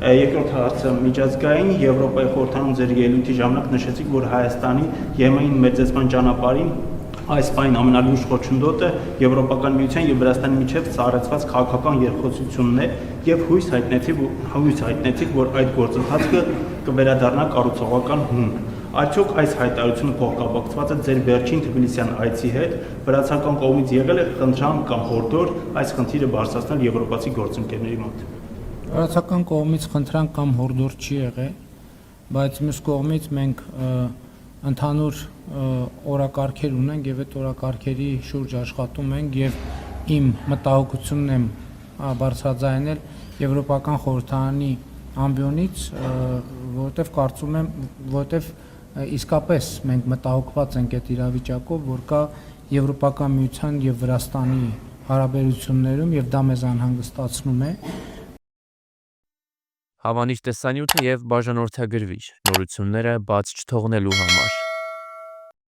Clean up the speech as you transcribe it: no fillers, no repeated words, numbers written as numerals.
Երկրորդ հարցը միջազգային Եվրոպայի խորհրդանում ձեր ելույթի ժամանակ նշեցիք, որ Հայաստանի ԵՄ-ին մեծացման ճանապարհին այս պայն ամենալուրջ խոչընդոտը Եվրոպական միության եւ Վրաստանի միջև սառեցված քաղաքական երկխոսությունն է եւ հույս հայտնեցիք, որ այդ գործընթացը կվերադառնա կառուցողական հունգ։ Արդյոք այս հայտարարությունը փոխկապակցված է ձեր վերջին Թբիլիսյան այցի հետ, վրացական կողմից եղել է խնդրան կամ հորդոր այս խնդիրը բարձրացնել եվրոպացի գործընկերների մոտ։ Վրացական կողմից խնդրան կամ հորդոր չի եղել, բայց մյուս կողմից մենք ընդհանուր օրակարգեր ունենք եւ այդ օրակարգերի շուրջ աշխատում ենք եւ իմ մտահոգությունն եմ բարձրաձայնել Եվրոպական խորհրդարանի ամբիոնից, որովհետեւ կարծում եմ, որովհետեւ իսկապես մենք մտահոգված ենք այդ իրավիճակով, որ կա Եվրոպական միության եւ Վրաստանի հարաբերություններում եւ դա մեզ անհանգստացնում է։ Հավանիչ տեսանյութը եւ բաժանորդագրվիչ նորությունները բաց չթողնելու համար։